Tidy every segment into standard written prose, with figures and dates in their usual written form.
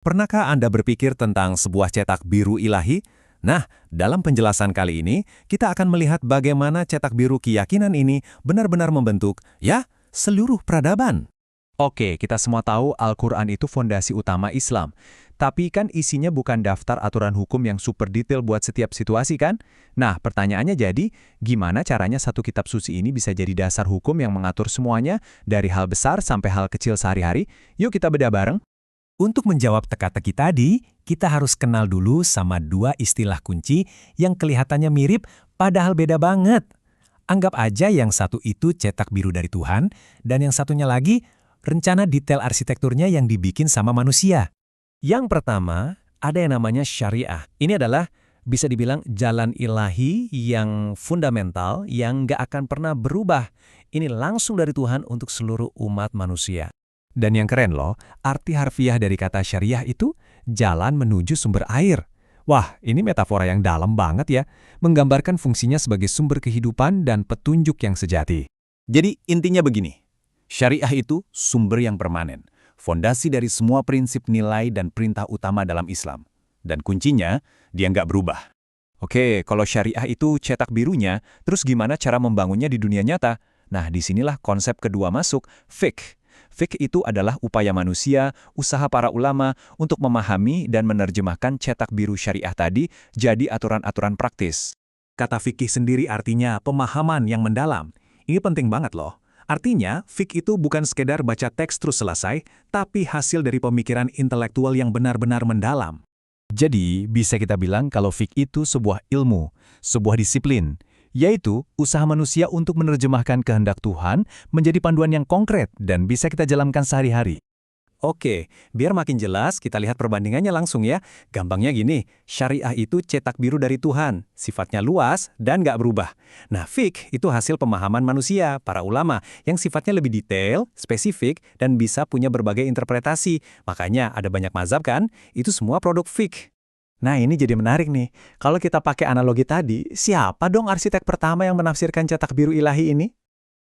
Pernahkah Anda berpikir tentang sebuah cetak biru ilahi? Nah, dalam penjelasan kali ini, kita akan melihat bagaimana cetak biru keyakinan ini benar-benar membentuk, ya, seluruh peradaban. Oke, kita semua tahu Al-Quran itu fondasi utama Islam. Tapi kan isinya bukan daftar aturan hukum yang super detail buat setiap situasi kan? Nah, pertanyaannya jadi, gimana caranya satu kitab suci ini bisa jadi dasar hukum yang mengatur semuanya, dari hal besar sampai hal kecil sehari-hari? Yuk kita bedah bareng. Untuk menjawab teka-teki tadi, kita harus kenal dulu sama dua istilah kunci yang kelihatannya mirip padahal beda banget. Anggap aja yang satu itu cetak biru dari Tuhan, dan yang satunya lagi rencana detail arsitekturnya yang dibikin sama manusia. Yang pertama, ada yang namanya syariah. Ini adalah bisa dibilang jalan ilahi yang fundamental yang nggak akan pernah berubah. Ini langsung dari Tuhan untuk seluruh umat manusia. Dan yang keren loh, arti harfiah dari kata syariah itu jalan menuju sumber air. Wah, ini metafora yang dalam banget ya, menggambarkan fungsinya sebagai sumber kehidupan dan petunjuk yang sejati. Jadi intinya begini, syariah itu sumber yang permanen, fondasi dari semua prinsip nilai dan perintah utama dalam Islam. Dan kuncinya, dia nggak berubah. Oke, kalau syariah itu cetak birunya, terus gimana cara membangunnya di dunia nyata? Nah, disinilah konsep kedua masuk, fiqh. Fiqh itu adalah upaya manusia, usaha para ulama untuk memahami dan menerjemahkan cetak biru syariah tadi jadi aturan-aturan praktis. Kata fikih sendiri artinya pemahaman yang mendalam. Ini penting banget loh. Artinya, fiqh itu bukan sekedar baca teks terus selesai, tapi hasil dari pemikiran intelektual yang benar-benar mendalam. Jadi, bisa kita bilang kalau fiqh itu sebuah ilmu, sebuah disiplin, yaitu usaha manusia untuk menerjemahkan kehendak Tuhan menjadi panduan yang konkret dan bisa kita jalankan sehari-hari. Oke, biar makin jelas kita lihat perbandingannya langsung ya. Gampangnya gini, syariah itu cetak biru dari Tuhan, sifatnya luas dan nggak berubah. Nah, fiqh itu hasil pemahaman manusia, para ulama, yang sifatnya lebih detail, spesifik, dan bisa punya berbagai interpretasi. Makanya ada banyak mazhab kan, itu semua produk fiqh. Nah, ini jadi menarik nih. Kalau kita pakai analogi tadi, siapa dong arsitek pertama yang menafsirkan cetak biru ilahi ini?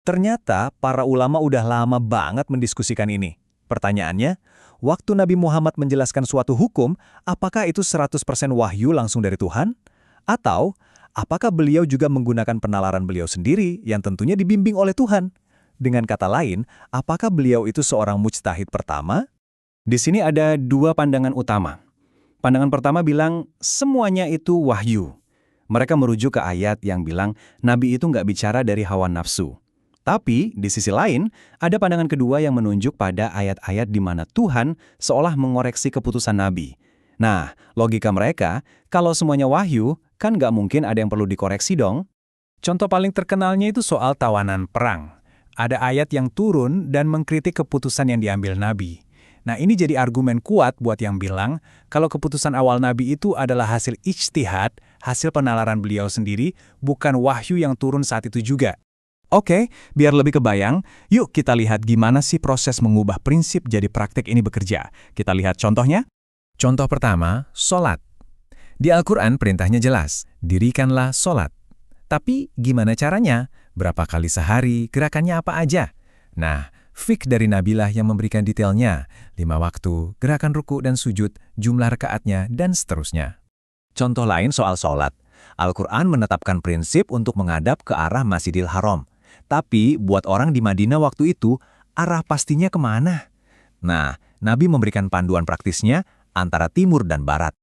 Ternyata para ulama udah lama banget mendiskusikan ini. Pertanyaannya, waktu Nabi Muhammad menjelaskan suatu hukum, apakah itu 100% wahyu langsung dari Tuhan? Atau, apakah beliau juga menggunakan penalaran beliau sendiri yang tentunya dibimbing oleh Tuhan? Dengan kata lain, apakah beliau itu seorang mujtahid pertama? Di sini ada dua pandangan utama. Pandangan pertama bilang, semuanya itu wahyu. Mereka merujuk ke ayat yang bilang, Nabi itu nggak bicara dari hawa nafsu. Tapi, di sisi lain, ada pandangan kedua yang menunjuk pada ayat-ayat di mana Tuhan seolah mengoreksi keputusan Nabi. Nah, logika mereka, kalau semuanya wahyu, kan nggak mungkin ada yang perlu dikoreksi dong. Contoh paling terkenalnya itu soal tawanan perang. Ada ayat yang turun dan mengkritik keputusan yang diambil Nabi. Nah, ini jadi argumen kuat buat yang bilang kalau keputusan awal Nabi itu adalah hasil ijtihad, hasil penalaran beliau sendiri, bukan wahyu yang turun saat itu juga. Oke, biar lebih kebayang, yuk kita lihat gimana sih proses mengubah prinsip jadi praktik ini bekerja. Kita lihat contohnya. Contoh pertama, sholat. Di Al-Quran perintahnya jelas, dirikanlah sholat. Tapi gimana caranya? Berapa kali sehari, gerakannya apa aja? Nah, fiqh dari Nabilah yang memberikan detailnya, 5 waktu, gerakan ruku dan sujud, jumlah rakaatnya, dan seterusnya. Contoh lain soal sholat. Al-Quran menetapkan prinsip untuk menghadap ke arah Masjidil Haram. Tapi buat orang di Madinah waktu itu, arah pastinya kemana? Nah, Nabi memberikan panduan praktisnya antara timur dan barat.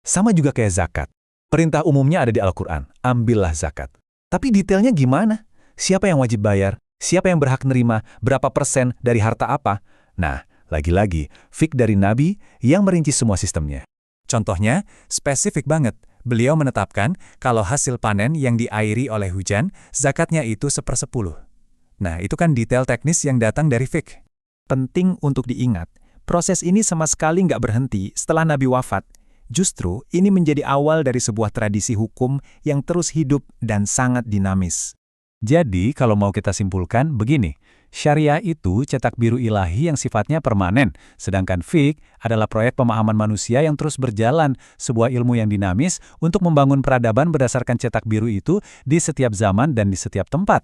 Sama juga kayak zakat. Perintah umumnya ada di Al-Quran, ambillah zakat. Tapi detailnya gimana? Siapa yang wajib bayar? Siapa yang berhak nerima, berapa persen dari harta apa? Nah, lagi-lagi, fiqh dari Nabi yang merinci semua sistemnya. Contohnya, spesifik banget. Beliau menetapkan kalau hasil panen yang diairi oleh hujan, zakatnya itu 1/10. Nah, itu kan detail teknis yang datang dari fiqh. Penting untuk diingat, proses ini sama sekali nggak berhenti setelah Nabi wafat. Justru, ini menjadi awal dari sebuah tradisi hukum yang terus hidup dan sangat dinamis. Jadi, kalau mau kita simpulkan, begini. Syariah itu cetak biru ilahi yang sifatnya permanen, sedangkan fiqh adalah proyek pemahaman manusia yang terus berjalan, sebuah ilmu yang dinamis untuk membangun peradaban berdasarkan cetak biru itu di setiap zaman dan di setiap tempat.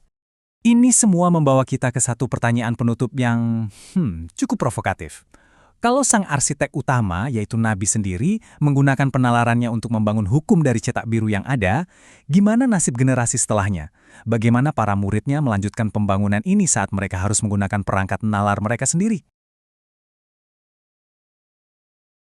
Ini semua membawa kita ke satu pertanyaan penutup yang cukup provokatif. Kalau sang arsitek utama, yaitu Nabi sendiri, menggunakan penalarannya untuk membangun hukum dari cetak biru yang ada, gimana nasib generasi setelahnya? Bagaimana para muridnya melanjutkan pembangunan ini saat mereka harus menggunakan perangkat nalar mereka sendiri?